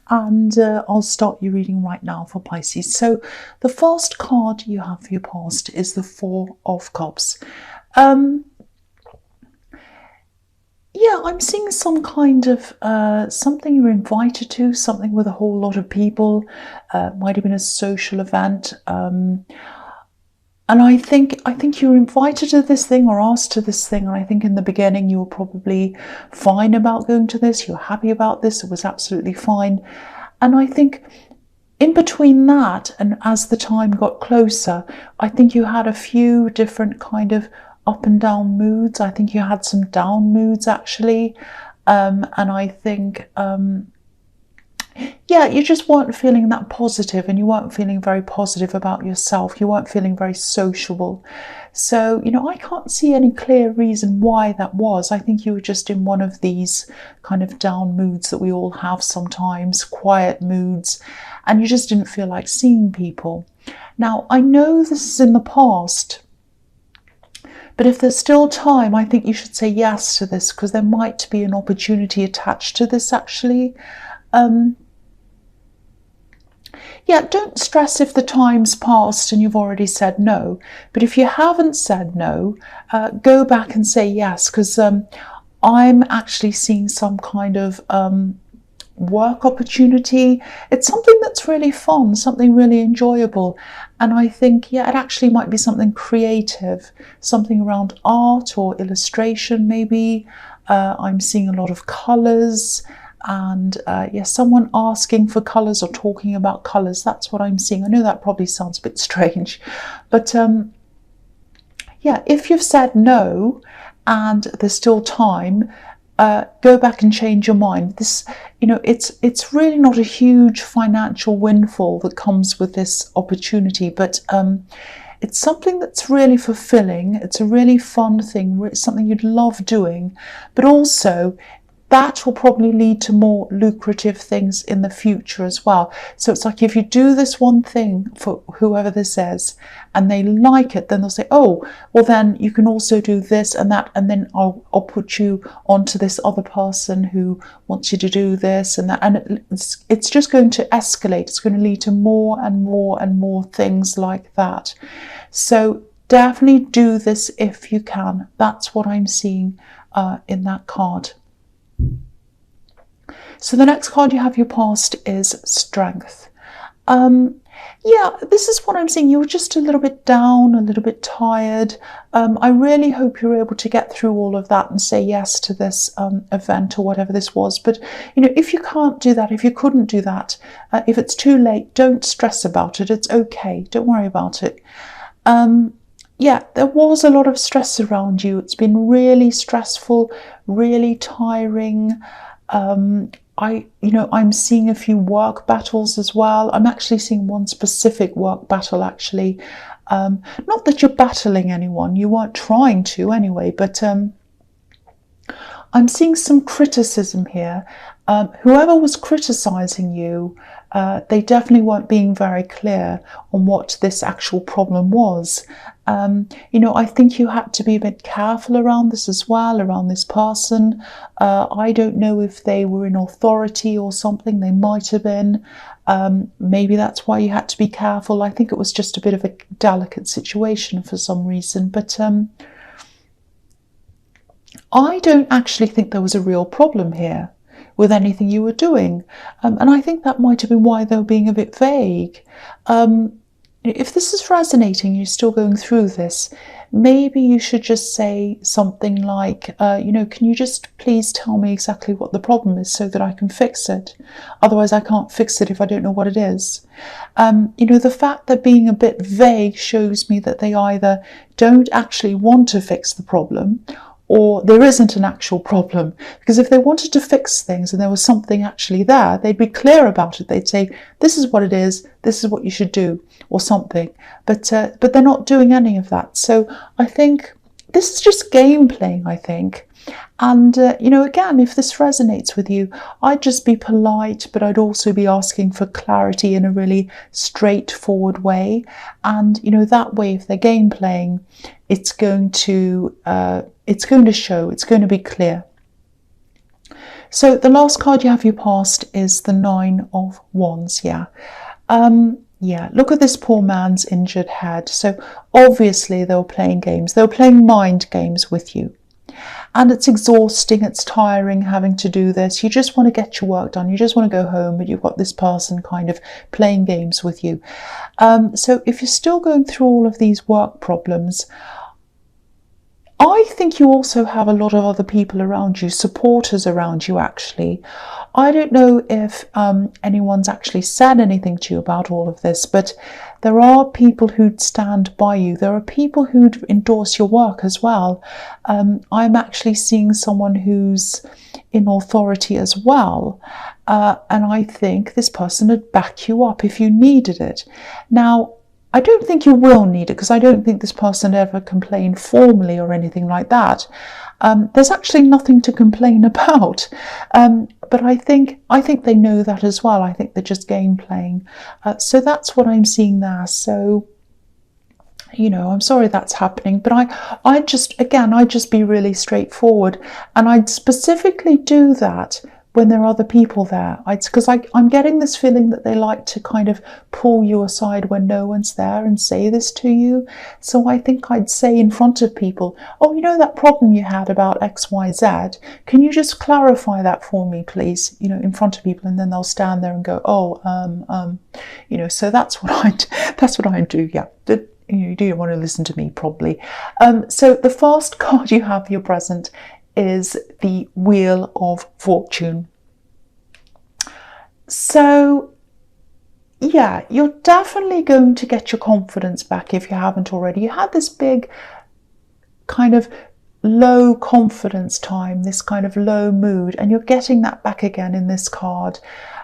and I'll start your reading right now for Pisces. So the first card you have for your past is the Four of Cups. Yeah, I'm seeing some kind of something you're invited to, something with a whole lot of people. Might have been a social event. And I think you were invited to this thing or asked to this thing, and I think in the beginning you were probably fine about going to this, you were happy about this, it was absolutely fine. And I think in between that and as the time got closer, I think you had a few different kind of up and down moods. I think you had some down moods actually. And I think yeah, you just weren't feeling that positive, and you weren't feeling very positive about yourself. You weren't feeling very sociable. So, I can't see any clear reason why that was. I think you were just in one of these kind of down moods that we all have sometimes, quiet moods, and you just didn't feel like seeing people. Now, I know this is in the past, but if there's still time, I think you should say yes to this, because there might be an opportunity attached to this actually. Yeah, don't stress if the time's passed and you've already said no. But if you haven't said no, go back and say yes, because I'm actually seeing some kind of work opportunity. It's something that's really fun, something really enjoyable. And I think, yeah, it actually might be something creative, something around art or illustration maybe. I'm seeing a lot of colours. And yes, someone asking for colours or talking about colours. That's what I'm seeing. I know that probably sounds a bit strange, but yeah, if you've said no and there's still time, go back and change your mind. This, it's really not a huge financial windfall that comes with this opportunity, but it's something that's really fulfilling. It's a really fun thing. It's something you'd love doing, but also that will probably lead to more lucrative things in the future as well. So it's like if you do this one thing for whoever this is and they like it, then they'll say, oh, well then you can also do this and that, and then I'll put you onto this other person who wants you to do this and that, and it's just going to escalate. It's going to lead to more and more and more things like that. So definitely do this if you can. That's what I'm seeing in that card. So the next card you have your past is Strength. Yeah, this is what I'm seeing. You were just a little bit down, a little bit tired. I really hope you're able to get through all of that and say yes to this event or whatever this was. But, if you can't do that, if you couldn't do that, if it's too late, don't stress about it. It's okay. Don't worry about it. Yeah, there was a lot of stress around you. It's been really stressful, really tiring. I'm seeing a few work battles as well. I'm actually seeing one specific work battle actually. Not that you're battling anyone, you weren't trying to anyway, but I'm seeing some criticism here. Whoever was criticizing you, they definitely weren't being very clear on what this actual problem was. I think you had to be a bit careful around this as well, around this person. I don't know if they were in authority or something. They might have been. Maybe that's why you had to be careful. I think it was just a bit of a delicate situation for some reason. But I don't actually think there was a real problem here with anything you were doing. And I think that might have been why they were being a bit vague. If this is resonating, you're still going through this, maybe you should just say something like, can you just please tell me exactly what the problem is so that I can fix it? Otherwise, I can't fix it if I don't know what it is. The fact that being a bit vague shows me that they either don't actually want to fix the problem, or there isn't an actual problem. Because if they wanted to fix things and there was something actually there, they'd be clear about it. They'd say, this is what it is, this is what you should do, or something. But they're not doing any of that. So I think this is just game playing, I think. And, again, if this resonates with you, I'd just be polite, but I'd also be asking for clarity in a really straightforward way. And, that way, if they're game playing, it's going to show, it's going to be clear. So the last card you have your past is the Nine of Wands. Yeah, look at this poor man's injured head. So obviously they were playing games. They were playing mind games with you. And it's exhausting, it's tiring having to do this. You just want to get your work done. You just want to go home, but you've got this person kind of playing games with you. So if you're still going through all of these work problems, I think you also have a lot of other people around you, supporters around you actually. I don't know if anyone's actually said anything to you about all of this, but there are people who'd stand by you. There are people who'd endorse your work as well. I'm actually seeing someone who's in authority as well. And I think this person would back you up if you needed it. Now, I don't think you will need it because I don't think this person ever complained formally or anything like that. There's actually nothing to complain about. But I think they know that as well. I think they're just game playing. So that's what I'm seeing there. So, you know, I'm sorry that's happening, but I'd just be really straightforward. And I'd specifically do that when there are other people there. Because I'm getting this feeling that they like to kind of pull you aside when no one's there and say this to you. So I think I'd say in front of people, oh, you know that problem you had about XYZ? Can you just clarify that for me, please? You know, in front of people, and then they'll stand there and go, oh, you know, so that's what I do, yeah. You do want to listen to me, probably. So the first card you have for your present is the Wheel of Fortune. So, yeah, you're definitely going to get your confidence back if you haven't already. You had this big kind of low confidence time, this kind of low mood, and you're getting that back again in this card.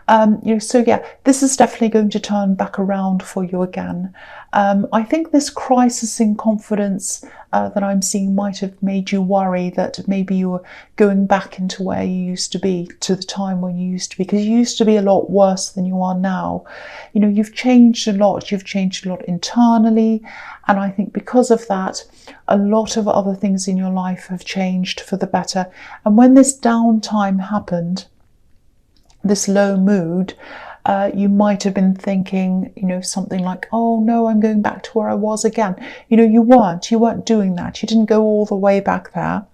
So yeah, this is definitely going to turn back around for you again. I think this crisis in confidence that I'm seeing might have made you worry that maybe you were going back into where you used to be, to the time when you used to be, because you used to be a lot worse than you are now. You know, you've changed a lot. You've changed a lot internally, and I think because of that, a lot of other things in your life have changed for the better. And when this downtime happened, this low mood, you might have been thinking, you know, something like, oh no, I'm going back to where I was again. You know, you weren't doing that. You didn't go all the way back there.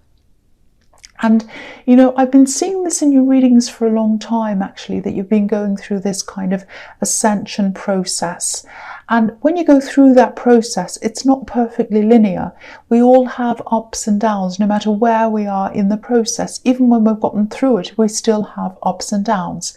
And, you know, I've been seeing this in your readings for a long time, actually, that you've been going through this kind of ascension process. And when you go through that process, it's not perfectly linear. We all have ups and downs, no matter where we are in the process. Even when we've gotten through it, we still have ups and downs.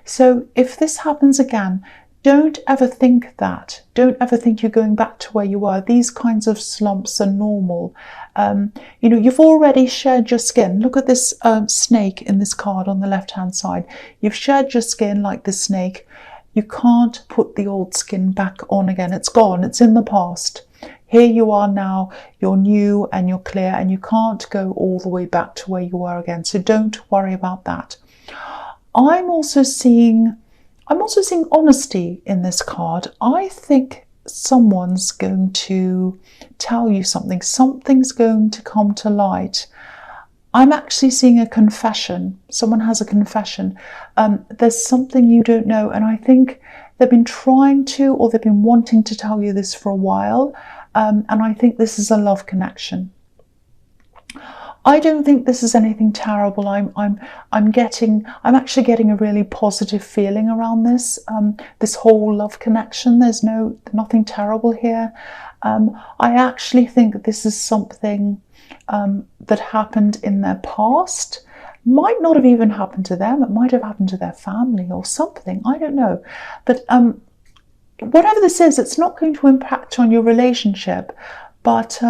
So if this happens again, don't ever think that. Don't ever think you're going back to where you were. These kinds of slumps are normal. You know, you've already shed your skin. Look at this snake in this card on the left-hand side. You've shed your skin like this snake. You can't put the old skin back on again. It's gone. It's in the past. Here you are now. You're new and you're clear, and you can't go all the way back to where you were again. So don't worry about that. I'm also seeing honesty in this card. I think someone's going to tell you something. Something's going to come to light. I'm actually seeing a confession. Someone has a confession. There's something you don't know, and I think they've been trying to, or they've been wanting to tell you this for a while, and I think this is a love connection. I don't think this is anything terrible. I'm actually getting a really positive feeling around this. This whole love connection. There's nothing terrible here. I actually think this is something that happened in their past. Might not have even happened to them. It might have happened to their family or something. I don't know. But whatever this is, it's not going to impact on your relationship. But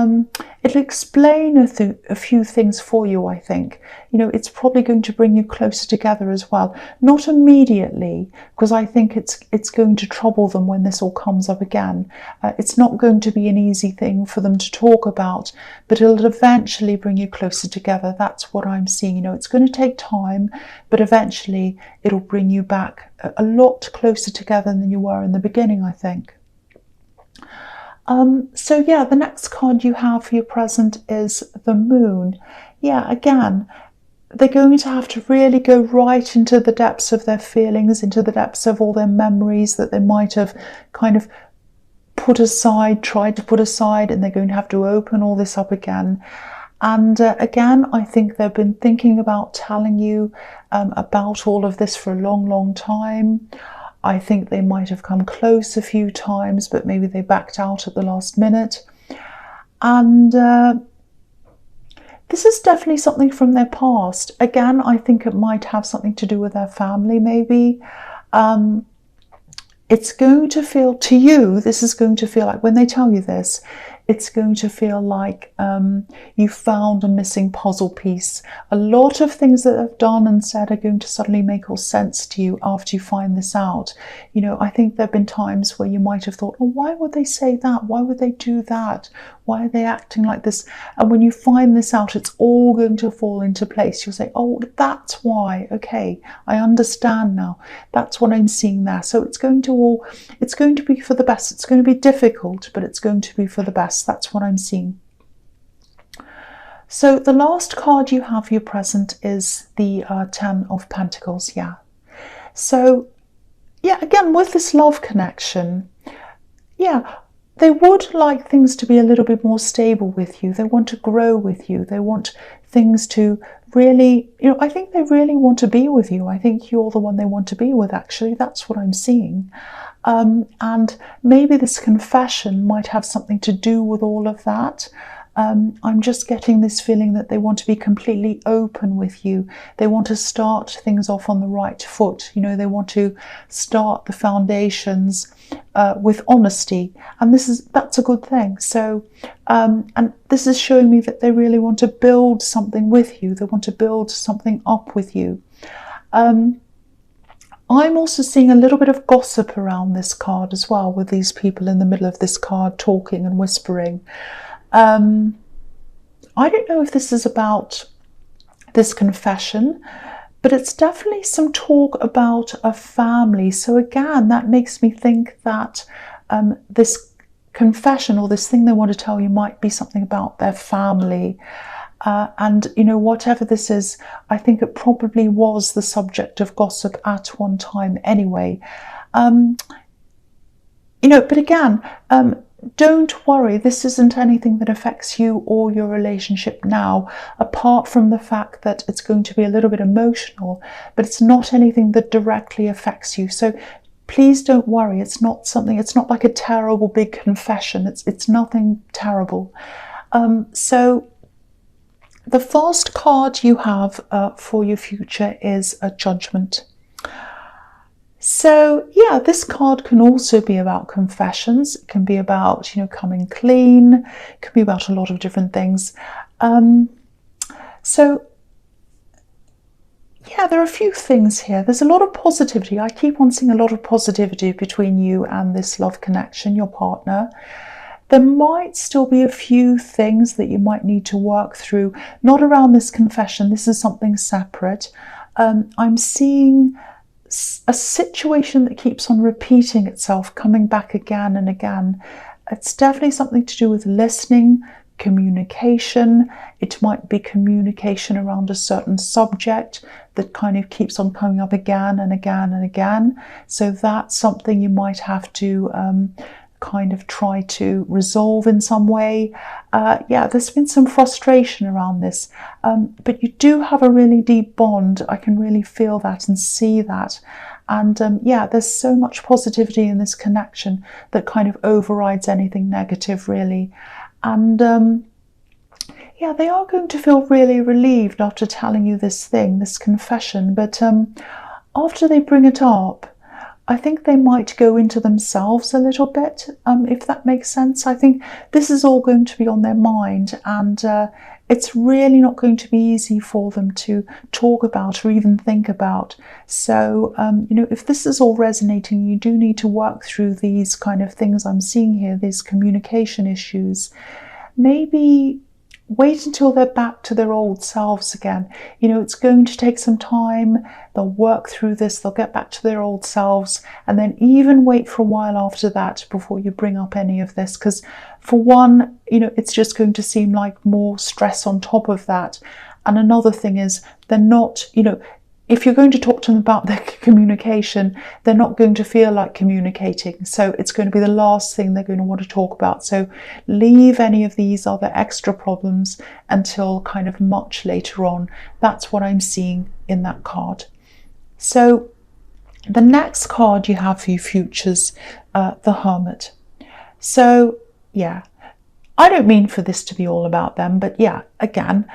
it'll explain a few things for you, I think. You know, it's probably going to bring you closer together as well. Not immediately, because I think it's going to trouble them when this all comes up again. It's not going to be an easy thing for them to talk about, but it'll eventually bring you closer together. That's what I'm seeing. You know, it's going to take time, but eventually it'll bring you back a lot closer together than you were in the beginning, I think. So yeah, the next card you have for your present is the Moon. Yeah, again, they're going to have to really go right into the depths of their feelings, into the depths of all their memories that they might have kind of put aside, tried to put aside, and they're going to have to open all this up again. And again, I think they've been thinking about telling you about all of this for a long, long time. I think they might have come close a few times, but maybe they backed out at the last minute. And this is definitely something from their past. Again, I think it might have something to do with their family, maybe. It's going to feel, to you, this is going to feel like, when they tell you this, it's going to feel like you found a missing puzzle piece. A lot of things that they've done and said are going to suddenly make all sense to you after you find this out. You know, I think there have been times where you might have thought, oh, why would they say that? Why would they do that? Why are they acting like this? And when you find this out, it's all going to fall into place. You'll say, oh, that's why. Okay, I understand now. That's what I'm seeing there. So it's going to be for the best. It's going to be difficult, but it's going to be for the best. That's what I'm seeing. So the last card you have for your present is the Ten of Pentacles. Yeah. So, yeah, again, with this love connection, yeah, they would like things to be a little bit more stable with you. They want to grow with you. They want things to really, I think they really want to be with you. I think you're the one they want to be with, actually. That's what I'm seeing. And maybe this confession might have something to do with all of that. I'm just getting this feeling that they want to be completely open with you. They want to start things off on the right foot. They want to start the foundations with honesty, and that's a good thing. So, and this is showing me that they really want to build something with you. They want to build something up with you. I'm also seeing a little bit of gossip around this card as well, with these people in the middle of this card talking and whispering. I don't know if this is about this confession, but it's definitely some talk about a family. So again, that makes me think that this confession, or this thing they want to tell you, might be something about their family. And whatever this is, I think it probably was the subject of gossip at one time anyway. But again, don't worry, this isn't anything that affects you or your relationship now, apart from the fact that it's going to be a little bit emotional, but it's not anything that directly affects you. So please don't worry, it's not like a terrible big confession. It's nothing terrible. So the first card you have for your future is a Judgment. So yeah, this card can also be about confessions. It can be about, coming clean. It can be about a lot of different things. So yeah, there are a few things here. There's a lot of positivity. I keep on seeing a lot of positivity between you and this love connection, your partner. There might still be a few things that you might need to work through, not around this confession. This is something separate. I'm seeing a situation that keeps on repeating itself, coming back again and again. It's definitely something to do with listening, communication. It might be communication around a certain subject that kind of keeps on coming up again and again and again. So that's something you might have to kind of try to resolve in some way. Yeah, there's been some frustration around this, but you do have a really deep bond. I can really feel that and see that. And yeah, there's so much positivity in this connection that kind of overrides anything negative, really. And yeah, they are going to feel really relieved after telling you this confession, but after they bring it up, I think they might go into themselves a little bit, if that makes sense. I think this is all going to be on their mind, and it's really not going to be easy for them to talk about or even think about. So, if this is all resonating, you do need to work through these kind of things I'm seeing here, these communication issues. Maybe wait until they're back to their old selves again. It's going to take some time. They'll work through this, they'll get back to their old selves, and then even wait for a while after that before you bring up any of this, because for one, it's just going to seem like more stress on top of that. And another thing is, they're not, if you're going to talk to them about their communication, they're not going to feel like communicating. So it's going to be the last thing they're going to want to talk about. So leave any of these other extra problems until kind of much later on. That's what I'm seeing in that card. So the next card you have for your futures, the Hermit. So yeah, I don't mean for this to be all about them, but yeah, again,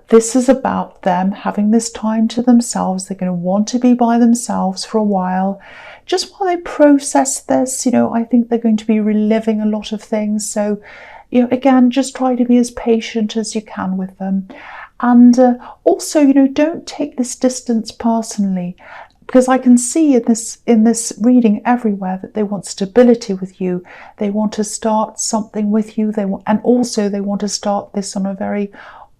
this is about them having this time to themselves. They're going to want to be by themselves for a while, just while they process this. I think they're going to be reliving a lot of things. So, again, just try to be as patient as you can with them. And also, don't take this distance personally, because I can see in this reading everywhere that they want stability with you. They want to start something with you. And also they want to start this on a very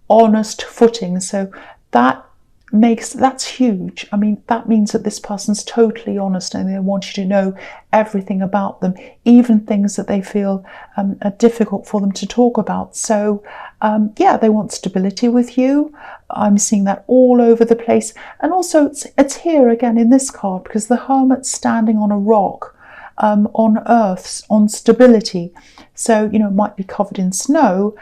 honest footing. So that's huge. I mean, that means that this person's totally honest and they want you to know everything about them, even things that they feel are difficult for them to talk about. So yeah, they want stability with you. I'm seeing that all over the place. And also it's here again in this card, because the Hermit's standing on a rock, on earth, on stability. So, it might be covered in snow.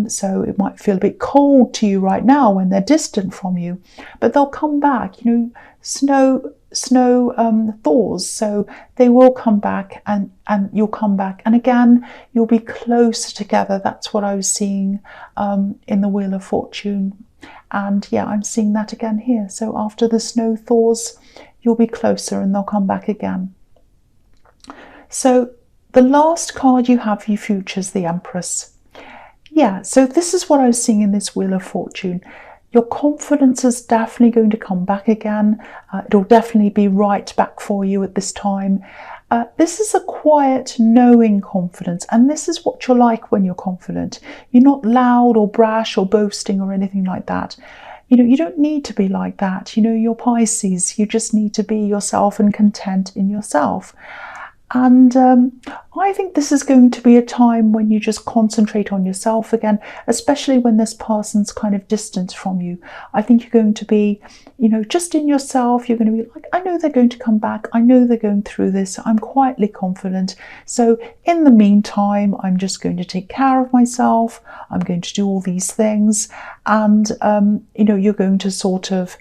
So it might feel a bit cold to you right now when they're distant from you, but they'll come back. Snow thaws, so they will come back, and you'll come back, and again you'll be closer together. That's what I was seeing in the Wheel of Fortune, and yeah, I'm seeing that again here. So after the snow thaws, you'll be closer and they'll come back again. So the last card you have for your future is the Empress. Yeah, so this is what I was seeing in this Wheel of Fortune. Your confidence is definitely going to come back again. It'll definitely be right back for you at this time. This is a quiet, knowing confidence, and this is what you're like when you're confident. You're not loud or brash or boasting or anything like that. You don't need to be like that. You're Pisces. You just need to be yourself and content in yourself. And I think this is going to be a time when you just concentrate on yourself again, especially when this person's kind of distant from you. I think you're going to be, just in yourself. You're going to be like, I know they're going to come back. I know they're going through this. I'm quietly confident. So in the meantime, I'm just going to take care of myself. I'm going to do all these things. And, you're going to sort of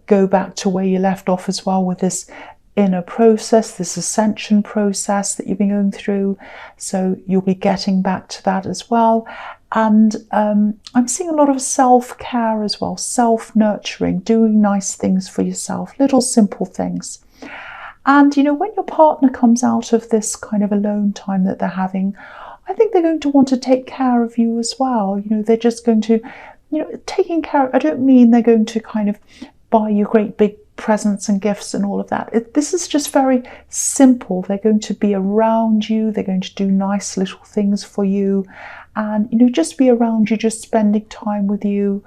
go back to where you left off as well with this inner process, this ascension process that you've been going through. So you'll be getting back to that as well. And I'm seeing a lot of self-care as well, self-nurturing, doing nice things for yourself, little simple things. And when your partner comes out of this kind of alone time that they're having, I think they're going to want to take care of you as well. They're just going to, taking care. I don't mean they're going to kind of buy you great big presents and gifts and all of that. This is just very simple. They're going to be around you. They're going to do nice little things for you, and just be around you, just spending time with you,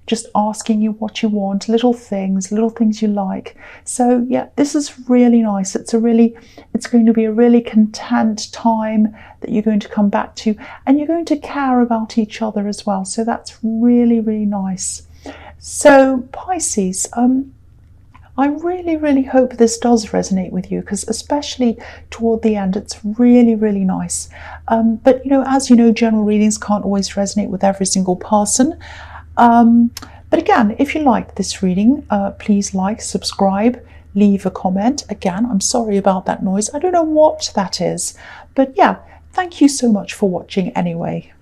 just asking you what you want, little things you like. So yeah, this is really nice. It's going to be a really content time that you're going to come back to, and you're going to care about each other as well. So that's really, really nice. So Pisces, I really, really hope this does resonate with you, because especially toward the end, it's really, really nice. But, as you know, general readings can't always resonate with every single person. But again, if you liked this reading, please like, subscribe, leave a comment. Again, I'm sorry about that noise. I don't know what that is. But yeah, thank you so much for watching anyway.